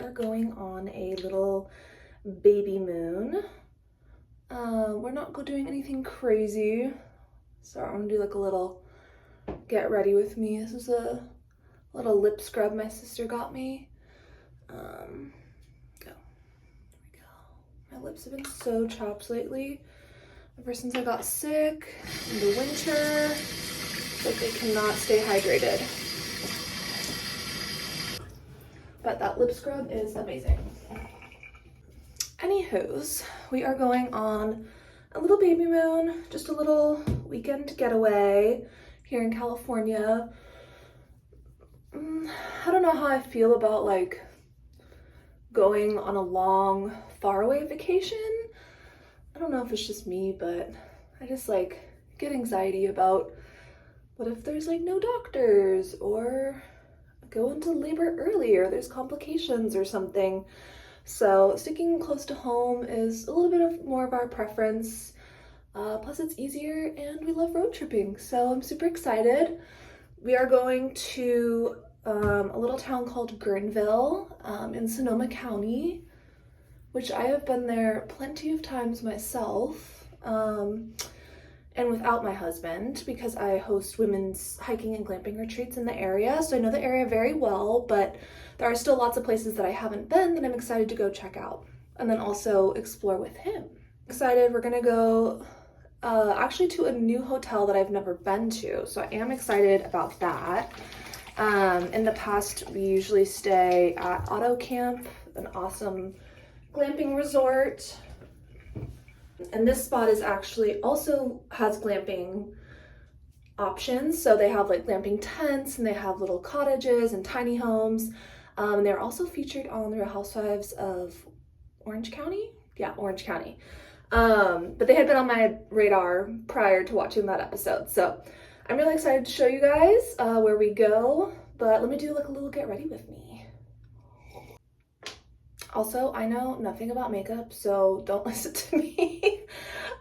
are going on a little baby moon. We're not doing anything crazy, so I'm gonna do like a little get ready with me. This is a little lip scrub my sister got me. There we go. My lips have been so chapped lately. Ever since I got sick in the winter, it's like they cannot stay hydrated. But that lip scrub is amazing. Anywho's, we are going on a little baby moon, just a little weekend getaway here in California. I don't know how I feel about like going on a long, faraway vacation. I don't know if it's just me, but I just like get anxiety about what if there's like no doctors, or go into labor early, or there's complications or something. So sticking close to home is a little bit of more of our preference. Plus it's easier and we love road tripping. So I'm super excited. We are going to a little town called Guerneville in Sonoma County, which I have been there plenty of times myself, and without my husband, because I host women's hiking and glamping retreats in the area. So I know the area very well, but there are still lots of places that I haven't been that I'm excited to go check out and then also explore with him. Excited, we're gonna go actually to a new hotel that I've never been to. So I am excited about that. In the past, we usually stay at Autocamp, an awesome glamping resort. And this spot is actually also has glamping options. So they have like glamping tents and they have little cottages and tiny homes. They're also featured on the Real Housewives of Orange County. Yeah, Orange County. But they had been on my radar prior to watching that episode. So I'm really excited to show you guys where we go, but let me do like a little get ready with me. Also, I know nothing about makeup, so don't listen to me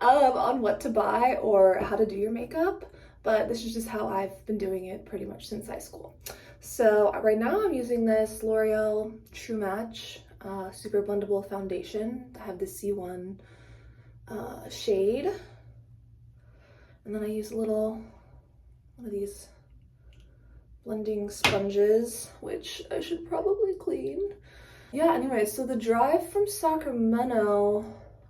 on what to buy or how to do your makeup, but this is just how I've been doing it pretty much since high school. So right now I'm using this L'Oreal True Match Super Blendable Foundation. I have the C1 shade, and then I use one of these blending sponges, which I should probably clean. Yeah, anyway, so the drive from Sacramento,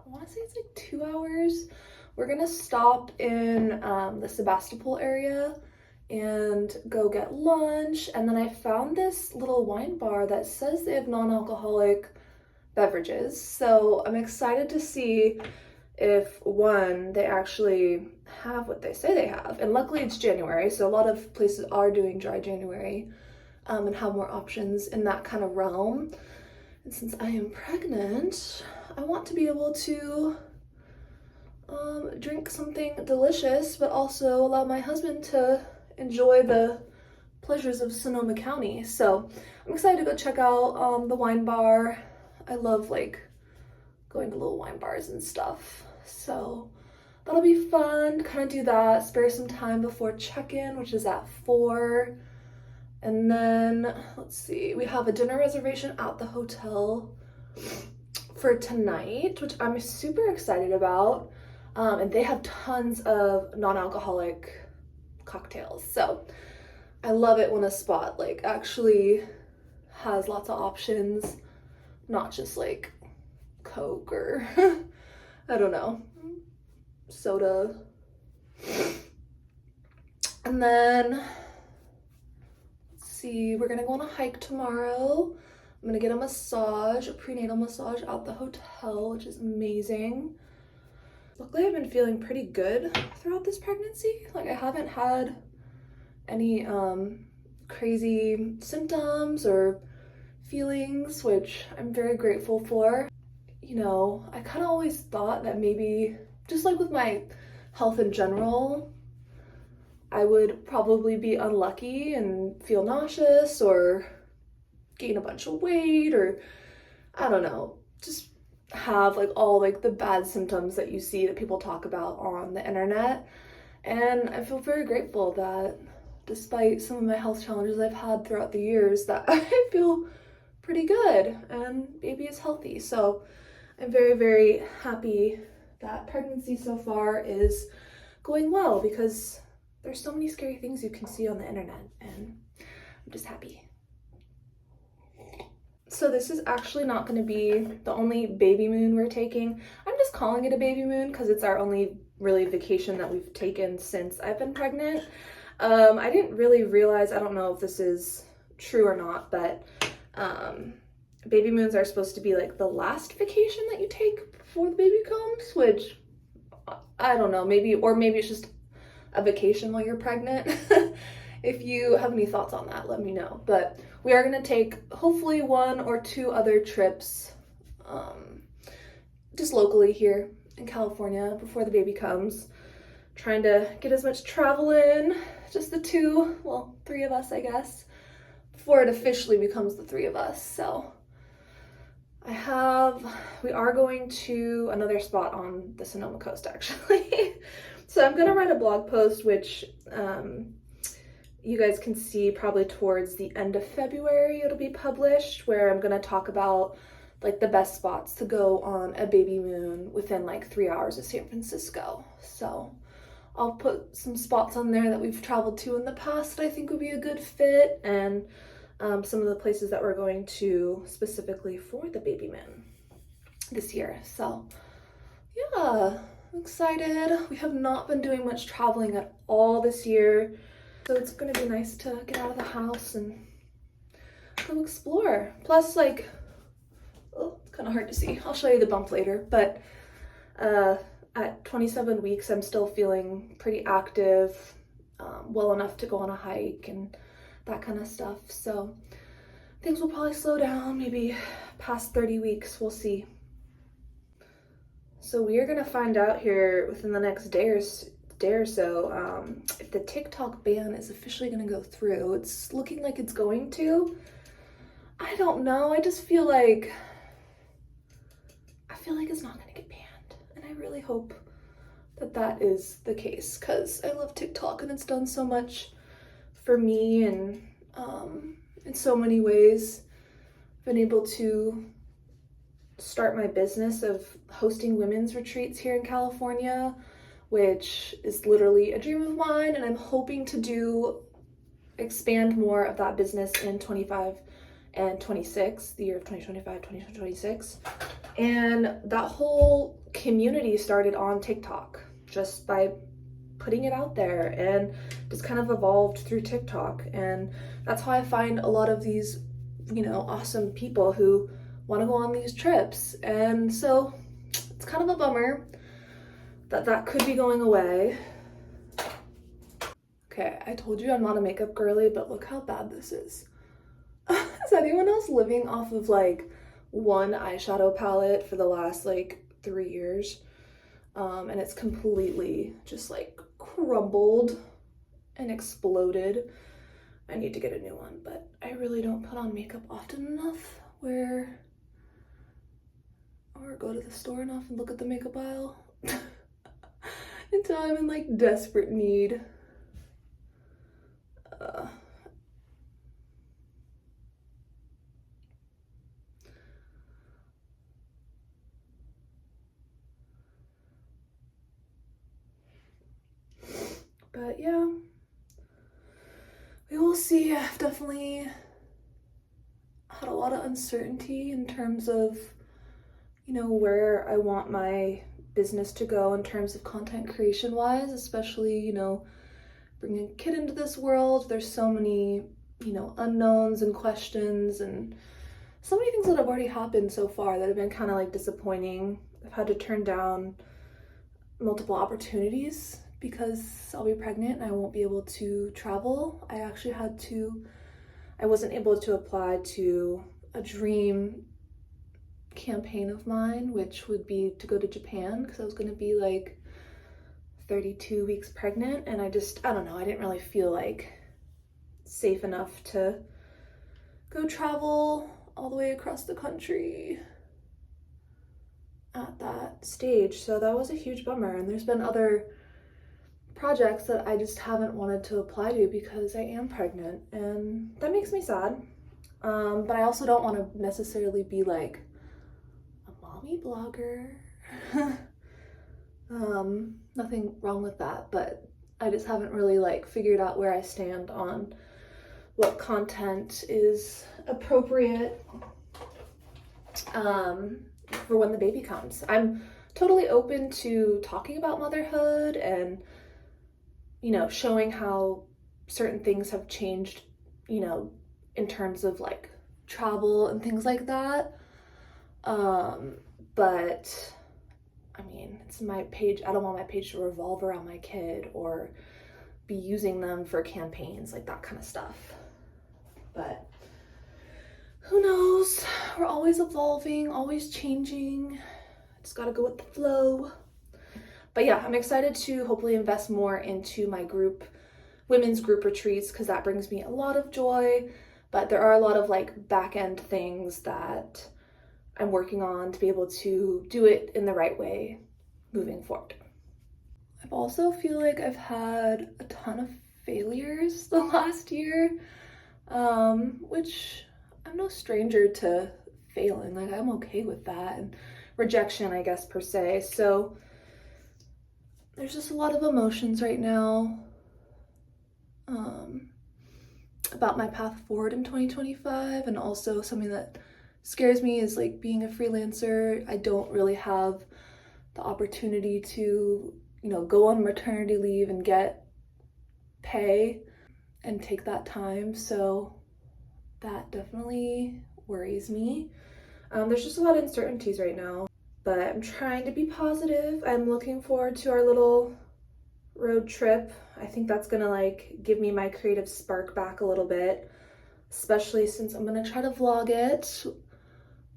I want to say it's like 2 hours. We're gonna stop in the Sebastopol area and go get lunch, and then I found this little wine bar that says they have non-alcoholic beverages. So I'm excited to see if, one, they actually have what they say they have. And luckily it's January, so a lot of places are doing dry January and have more options in that kind of realm. And since I am pregnant, I want to be able to drink something delicious, but also allow my husband to enjoy the pleasures of Sonoma County. So I'm excited to go check out the wine bar. I love like going to little wine bars and stuff. So that'll be fun, kind of do that, spare some time before check-in, which is at 4. And then, let's see, we have a dinner reservation at the hotel for tonight, which I'm super excited about. And they have tons of non-alcoholic cocktails. So I love it when a spot like actually has lots of options, not just like Coke or I don't know, soda. And then see, we're gonna go on a hike tomorrow. I'm gonna get a massage, a prenatal massage at the hotel, which is amazing. Luckily, I've been feeling pretty good throughout this pregnancy. Like I haven't had any crazy symptoms or feelings, which I'm very grateful for. You know, I kind of always thought that maybe, just like with my health in general, I would probably be unlucky and feel nauseous or gain a bunch of weight, or I don't know, just have like all like the bad symptoms that you see that people talk about on the internet. And I feel very grateful that despite some of my health challenges I've had throughout the years, that I feel pretty good and baby is healthy. So I'm very, very happy that pregnancy so far is going well, because there's so many scary things you can see on the internet, and I'm just happy. So this is actually not going to be the only baby moon we're taking. I'm just calling it a baby moon because it's our only really vacation that we've taken since I've been pregnant. I didn't really realize, I don't know if this is true or not, but baby moons are supposed to be like the last vacation that you take before the baby comes, which I don't know, maybe it's just a vacation while you're pregnant. If you have any thoughts on that, let me know. But we are going to take hopefully 1 or 2 other trips just locally here in California before the baby comes. Trying to get as much travel in, just the 2, well, 3 of us, I guess, before it officially becomes the 3 of us. So we are going to another spot on the Sonoma Coast, actually. So I'm going to write a blog post, which you guys can see probably towards the end of February it'll be published, where I'm going to talk about like the best spots to go on a baby moon within like 3 hours of San Francisco. So I'll put some spots on there that we've traveled to in the past that I think would be a good fit, and some of the places that we're going to specifically for the baby moon this year. So yeah, I'm excited. We have not been doing much traveling at all this year, so it's gonna be nice to get out of the house and go explore. Plus, like, oh, it's kind of hard to see. I'll show you the bump later, but at 27 weeks, I'm still feeling pretty active, well enough to go on a hike and that kind of stuff. So things will probably slow down, maybe past 30 weeks, we'll see. So we are gonna find out here within the next day or so if the TikTok ban is officially gonna go through. It's looking like it's going to. I don't know, I just feel like it's not gonna get banned. And I really hope that that is the case, because I love TikTok and it's done so much for me, and in so many ways I've been able to start my business of hosting women's retreats here in California, which is literally a dream of mine, and I'm hoping to expand more of that business in 25 and 26, the year of 2025, 2026. And that whole community started on TikTok just by putting it out there, and just kind of evolved through TikTok. And that's how I find a lot of these, awesome people who want to go on these trips. And so it's kind of a bummer that could be going away. Okay, I told you I'm not a makeup girly, but look how bad this is. Is anyone else living off of like one eyeshadow palette for the last like 3 years? And it's completely just like crumbled and exploded. I need to get a new one, but I really don't put on makeup often enough or go to the store enough and look at the makeup aisle until I'm in like desperate need. But yeah, we will see. I've definitely had a lot of uncertainty in terms of, where I want my business to go in terms of content creation wise, especially, bringing a kid into this world. There's so many, unknowns and questions, and so many things that have already happened so far that have been kind of like disappointing. I've had to turn down multiple opportunities because I'll be pregnant and I won't be able to travel. I wasn't able to apply to a dream campaign of mine, which would be to go to Japan, because I was going to be like 32 weeks pregnant, and I don't know, I didn't really feel like safe enough to go travel all the way across the country at that stage. So that was a huge bummer, and there's been other projects that I just haven't wanted to apply to because I am pregnant, and that makes me sad. But I also don't want to necessarily be like a mommy blogger. Nothing wrong with that, but I just haven't really like figured out where I stand on what content is appropriate for when the baby comes. I'm totally open to talking about motherhood and, you know, showing how certain things have changed, you know, in terms of like travel and things like that. But I mean, it's my page. I don't want my page to revolve around my kid or be using them for campaigns, like that kind of stuff. But who knows? We're always evolving, always changing. Just gotta go with the flow. But yeah, I'm excited to hopefully invest more into my group, women's group retreats, because that brings me a lot of joy. But there are a lot of like back end things that I'm working on to be able to do it in the right way moving forward. I also feel like I've had a ton of failures the last year, which I'm no stranger to failing. Like, I'm okay with that, and rejection, I guess, per se. So there's just a lot of emotions right now about my path forward in 2025, and also something that scares me is like being a freelancer. I don't really have the opportunity to, you know, go on maternity leave and get pay and take that time. So that definitely worries me. There's just a lot of uncertainties right now, but I'm trying to be positive. I'm looking forward to our little road trip. I think that's gonna like give me my creative spark back a little bit, especially since I'm gonna try to vlog it,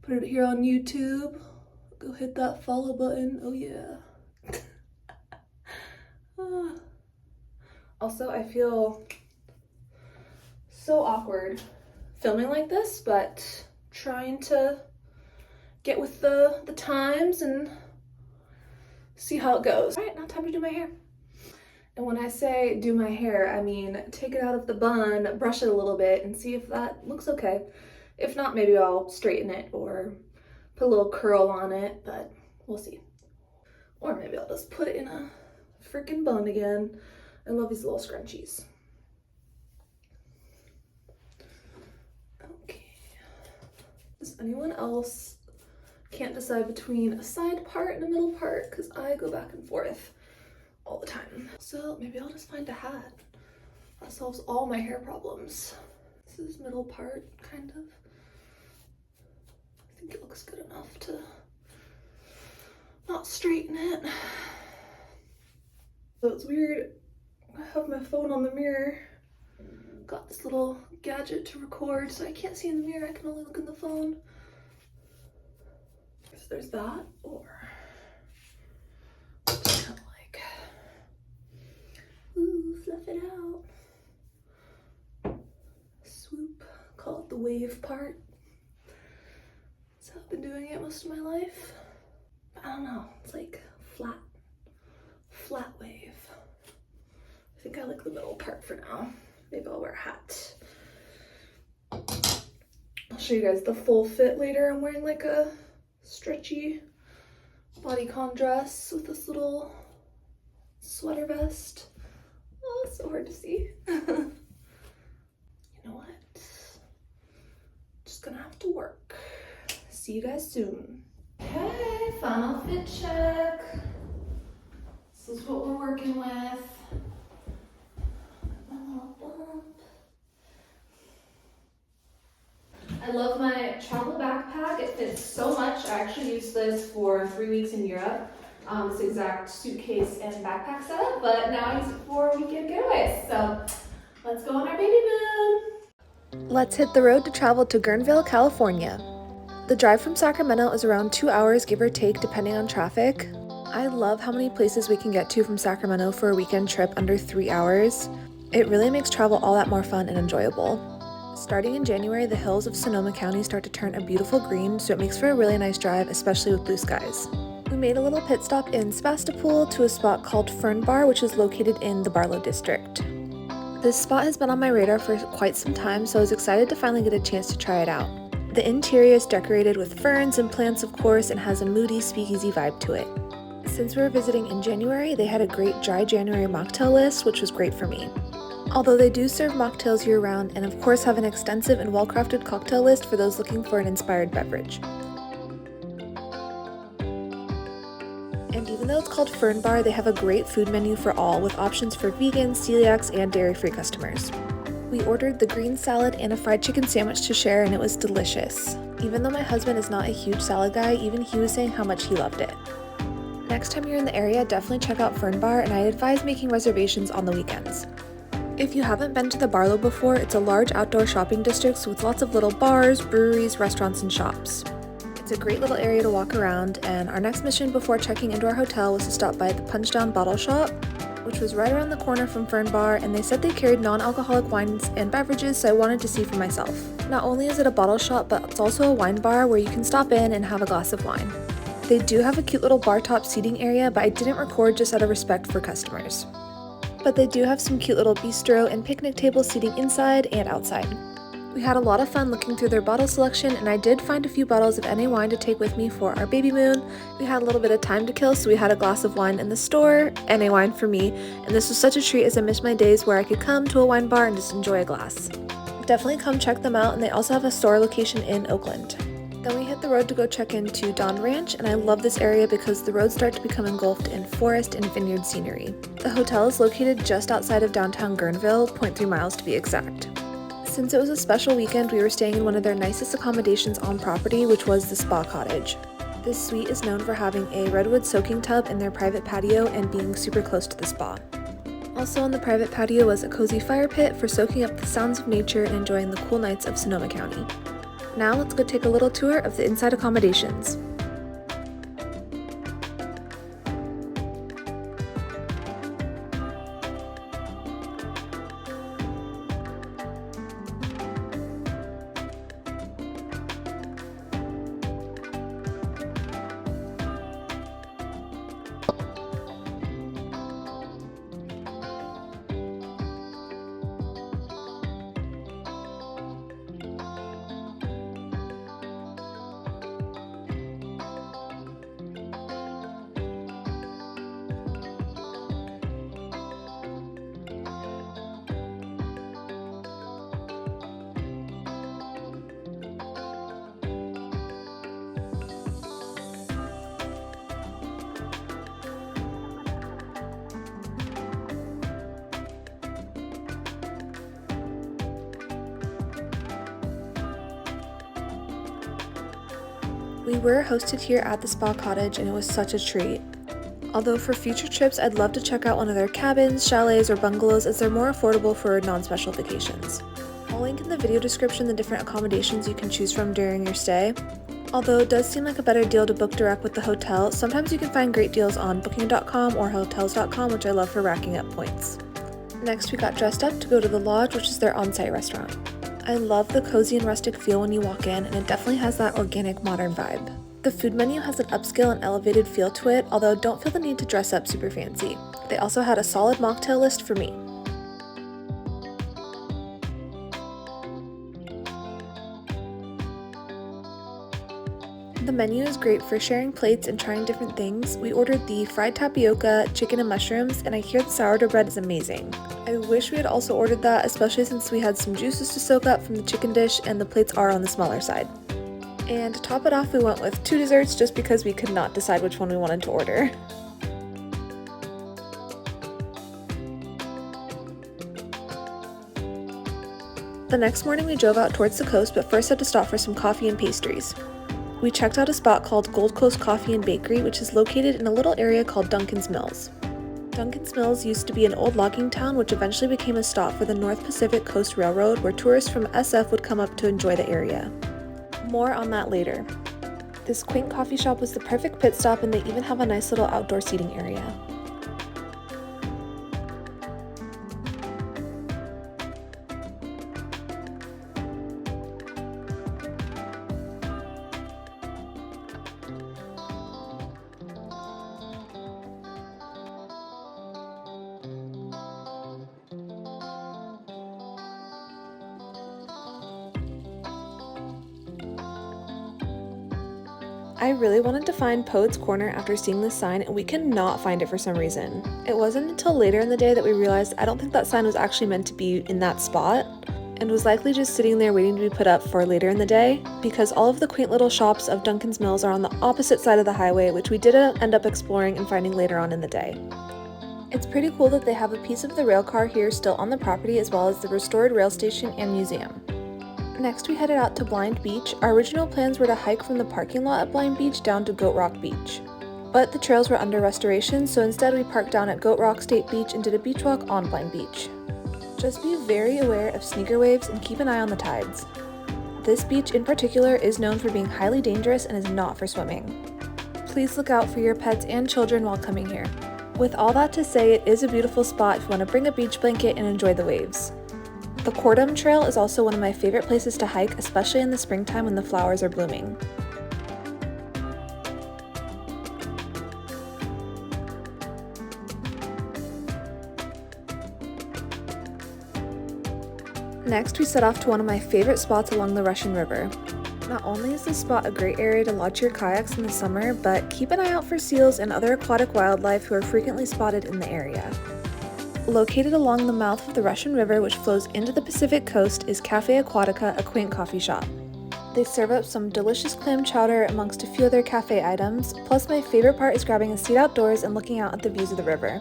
put it here on YouTube. Go hit that follow button. Oh yeah. Also, I feel so awkward filming like this, but trying to get with the times and see how it goes. All right, now time to do my hair. And when I say do my hair, I mean take it out of the bun, brush it a little bit, and see if that looks okay. If not, maybe I'll straighten it or put a little curl on it, but we'll see. Or maybe I'll just put it in a freaking bun again. I love these little scrunchies. Okay. Does anyone else can't decide between a side part and a middle part? Because I go back and forth all the time. So maybe I'll just find a hat. That solves all my hair problems. This is middle part, kind of. I think it looks good enough to not straighten it. So it's weird. I have my phone on the mirror. Got this little gadget to record, so I can't see in the mirror. I can only look in the phone. So there's that, or just kind of like, ooh, fluff it out. Swoop, call it the wave part. So I've been doing it most of my life. But I don't know, it's like flat wave. I think I like the middle part for now. Maybe I'll wear a hat. I'll show you guys the full fit later. I'm wearing like a stretchy bodycon dress with this little sweater vest. Oh, it's so hard to see. You know what? Just gonna have to work. See you guys soon. Okay, final fit check. This is what we're working with. I love my travel backpack. It fits so much. I actually used this for 3 weeks in Europe. This exact suitcase and backpack setup, but now I use it for weekend getaways. So let's go on our Babymoon. Let's hit the road to travel to Guerneville, California. The drive from Sacramento is around 2 hours, give or take, depending on traffic. I love how many places we can get to from Sacramento for a weekend trip under 3 hours. It really makes travel all that more fun and enjoyable. Starting in January, the hills of Sonoma County start to turn a beautiful green, so it makes for a really nice drive, especially with blue skies. We made a little pit stop in Sebastopol to a spot called Fern Bar, which is located in the Barlow district. This spot has been on my radar for quite some time, so I was excited to finally get a chance to try it out. The interior is decorated with ferns and plants, of course, and has a moody speakeasy vibe to it. Since we were visiting in January, they had a great dry January mocktail list, which was great for me. Although they do serve mocktails year-round and of course have an extensive and well-crafted cocktail list for those looking for an inspired beverage. And even though it's called Fern Bar, they have a great food menu for all, with options for vegans, celiacs, and dairy-free customers. We ordered the green salad and a fried chicken sandwich to share, and it was delicious. Even though my husband is not a huge salad guy, even he was saying how much he loved it. Next time you're in the area, definitely check out Fern Bar, and I advise making reservations on the weekends. If you haven't been to the Barlow before, it's a large outdoor shopping district with lots of little bars, breweries, restaurants, and shops. It's a great little area to walk around, and our next mission before checking into our hotel was to stop by the Punchdown bottle shop, which was right around the corner from Fern Bar, and they said they carried non-alcoholic wines and beverages, so I wanted to see for myself. Not only is it a bottle shop, but it's also a wine bar where you can stop in and have a glass of wine. They do have a cute little bar top seating area, but I didn't record just out of respect for customers. But they do have some cute little bistro and picnic table seating inside and outside. We had a lot of fun looking through their bottle selection, and I did find a few bottles of NA wine to take with me for our Babymoon. We had a little bit of time to kill, so we had a glass of wine in the store, NA wine for me, and this was such a treat as I missed my days where I could come to a wine bar and just enjoy a glass. Definitely come check them out, and they also have a store location in Oakland. Then we hit the road to go check into Don Ranch, and I love this area because the roads start to become engulfed in forest and vineyard scenery. The hotel is located just outside of downtown Guerneville, 0.3 miles to be exact. Since it was a special weekend, we were staying in one of their nicest accommodations on property, which was the spa cottage. This suite is known for having a redwood soaking tub in their private patio and being super close to the spa. Also on the private patio was a cozy fire pit for soaking up the sounds of nature and enjoying the cool nights of Sonoma County. Now let's go take a little tour of the inside accommodations. We were hosted here at the spa cottage, and it was such a treat. Although for future trips, I'd love to check out one of their cabins, chalets, or bungalows as they're more affordable for non-special vacations. I'll link in the video description the different accommodations you can choose from during your stay. Although it does seem like a better deal to book direct with the hotel, sometimes you can find great deals on booking.com or hotels.com, which I love for racking up points. Next, we got dressed up to go to the Lodge, which is their on-site restaurant. I love the cozy and rustic feel when you walk in, and it definitely has that organic modern vibe. The food menu has an upscale and elevated feel to it, although don't feel the need to dress up super fancy. They also had a solid mocktail list for me. The menu is great for sharing plates and trying different things. We ordered the fried tapioca, chicken and mushrooms, and I hear the sourdough bread is amazing. I wish we had also ordered that, especially since we had some juices to soak up from the chicken dish and the plates are on the smaller side. And to top it off, we went with 2 desserts just because we could not decide which one we wanted to order. The next morning we drove out towards the coast, but first had to stop for some coffee and pastries. We checked out a spot called Gold Coast Coffee and Bakery, which is located in a little area called Duncans Mills. Duncans Mills used to be an old logging town which eventually became a stop for the North Pacific Coast Railroad, where tourists from SF would come up to enjoy the area. More on that later. This quaint coffee shop was the perfect pit stop, and they even have a nice little outdoor seating area. I really wanted to find Poet's Corner after seeing this sign, and we cannot find it for some reason. It wasn't until later in the day that we realized I don't think that sign was actually meant to be in that spot, and was likely just sitting there waiting to be put up for later in the day, because all of the quaint little shops of Duncans Mills are on the opposite side of the highway, which we did end up exploring and finding later on in the day. It's pretty cool that they have a piece of the rail car here still on the property, as well as the restored rail station and museum. Next, we headed out to Blind Beach. Our original plans were to hike from the parking lot at Blind Beach down to Goat Rock Beach, but the trails were under restoration, so instead we parked down at Goat Rock State Beach and did a beach walk on Blind Beach. Just be very aware of sneaker waves and keep an eye on the tides. This beach in particular is known for being highly dangerous and is not for swimming. Please look out for your pets and children while coming here. With all that to say, it is a beautiful spot if you want to bring a beach blanket and enjoy the waves. The Cordum Trail is also one of my favorite places to hike, especially in the springtime when the flowers are blooming. Next, we set off to one of my favorite spots along the Russian River. Not only is this spot a great area to launch your kayaks in the summer, but keep an eye out for seals and other aquatic wildlife who are frequently spotted in the area. Located along the mouth of the Russian River, which flows into the Pacific coast, is Cafe Aquatica, a quaint coffee shop. They serve up some delicious clam chowder amongst a few other cafe items, plus my favorite part is grabbing a seat outdoors and looking out at the views of the river.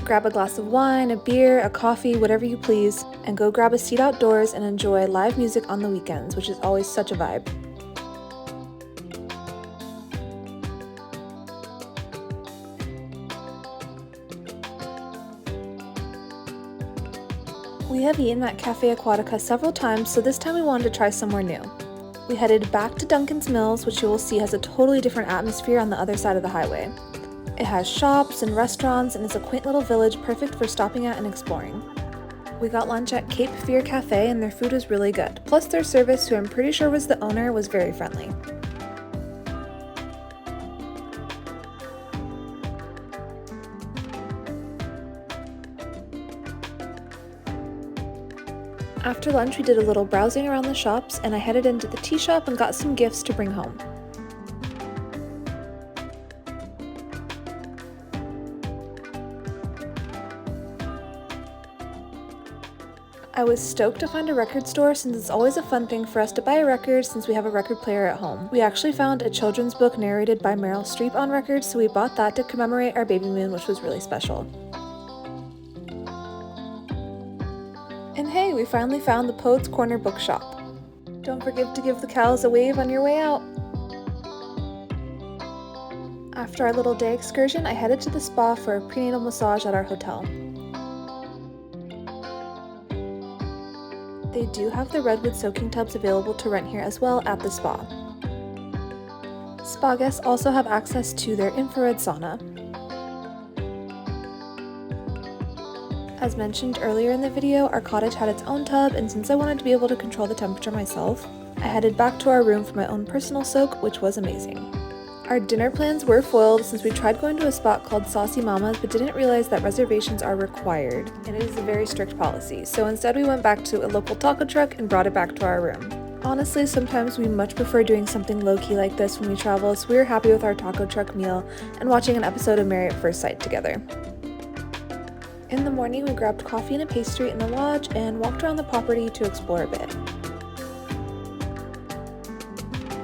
Grab a glass of wine, a beer, a coffee, whatever you please, and go grab a seat outdoors and enjoy live music on the weekends, which is always such a vibe. We have eaten at Cafe Aquatica several times, so this time we wanted to try somewhere new. We headed back to Duncans Mills, which you will see has a totally different atmosphere on the other side of the highway. It has shops and restaurants and is a quaint little village perfect for stopping at and exploring. We got lunch at Cape Fear Cafe and their food was really good, plus their service, who I'm pretty sure was the owner, was very friendly. After lunch, we did a little browsing around the shops, and I headed into the tea shop and got some gifts to bring home. I was stoked to find a record store, since it's always a fun thing for us to buy a record since we have a record player at home. We actually found a children's book narrated by Meryl Streep on record, so we bought that to commemorate our Babymoon, which was really special. And hey, we finally found the Poet's Corner bookshop. Don't forget to give the cows a wave on your way out. After our little day excursion, I headed to the spa for a prenatal massage at our hotel. They do have the Redwoods soaking tubs available to rent here as well at the spa. Spa guests also have access to their infrared sauna. As mentioned earlier in the video, our cottage had its own tub, and since I wanted to be able to control the temperature myself, I headed back to our room for my own personal soak, which was amazing. Our dinner plans were foiled since we tried going to a spot called Saucy Mama's but didn't realize that reservations are required, and it is a very strict policy, so instead we went back to a local taco truck and brought it back to our room. Honestly, sometimes we much prefer doing something low-key like this when we travel, so we were happy with our taco truck meal and watching an episode of Married at First Sight together. In the morning, we grabbed coffee and a pastry in the lodge and walked around the property to explore a bit.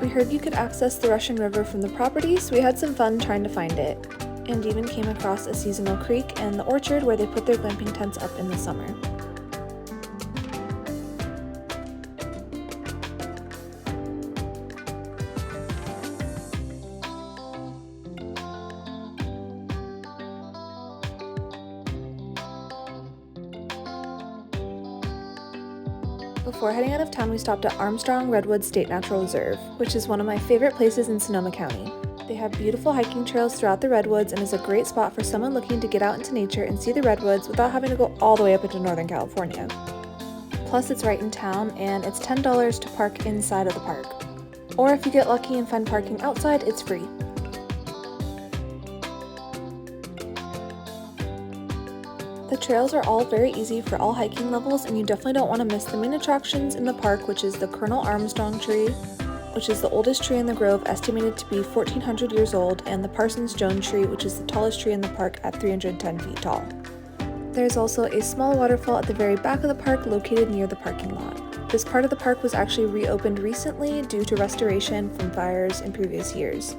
We heard you could access the Russian River from the property, so we had some fun trying to find it, and even came across a seasonal creek and the orchard where they put their glamping tents up in the summer. Before heading out of town, we stopped at Armstrong Redwoods State Natural Reserve, which is one of my favorite places in Sonoma County. They have beautiful hiking trails throughout the redwoods and is a great spot for someone looking to get out into nature and see the redwoods without having to go all the way up into Northern California. Plus, it's right in town, and it's $10 to park inside of the park. Or if you get lucky and find parking outside, it's free. The trails are all very easy for all hiking levels, and you definitely don't want to miss the main attractions in the park, which is the Colonel Armstrong tree, which is the oldest tree in the grove, estimated to be 1,400 years old, and the Parsons Jones tree, which is the tallest tree in the park at 310 feet tall. There's also a small waterfall at the very back of the park located near the parking lot. This part of the park was actually reopened recently due to restoration from fires in previous years.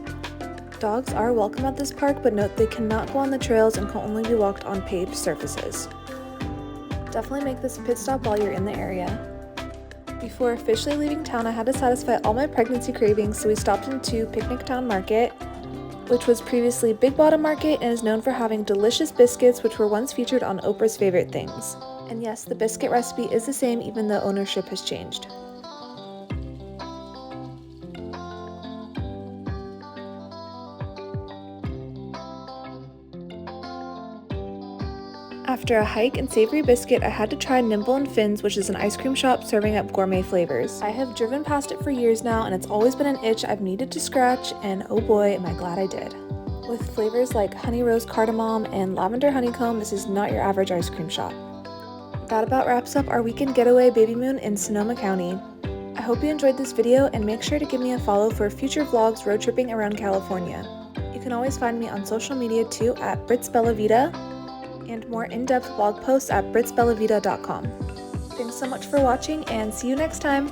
Dogs are welcome at this park, but note they cannot go on the trails and can only be walked on paved surfaces. Definitely make this a pit stop while you're in the area. Before officially leaving town, I had to satisfy all my pregnancy cravings, so we stopped into Picnic Town Market, which was previously Big Bottom Market and is known for having delicious biscuits, which were once featured on Oprah's Favorite Things. And yes, the biscuit recipe is the same even though ownership has changed. After a hike and savory biscuit, I had to try Nimble and Finn's, which is an ice cream shop serving up gourmet flavors. I have driven past it for years now, and it's always been an itch I've needed to scratch, and oh boy, am I glad I did. With flavors like honey rose cardamom and lavender honeycomb, this is not your average ice cream shop. That about wraps up our weekend getaway Babymoon in Sonoma County. I hope you enjoyed this video, and make sure to give me a follow for future vlogs road tripping around California. You can always find me on social media too at Brits Bella Vita, and more in-depth blog posts at britsbellavita.com. Thanks so much for watching, and see you next time!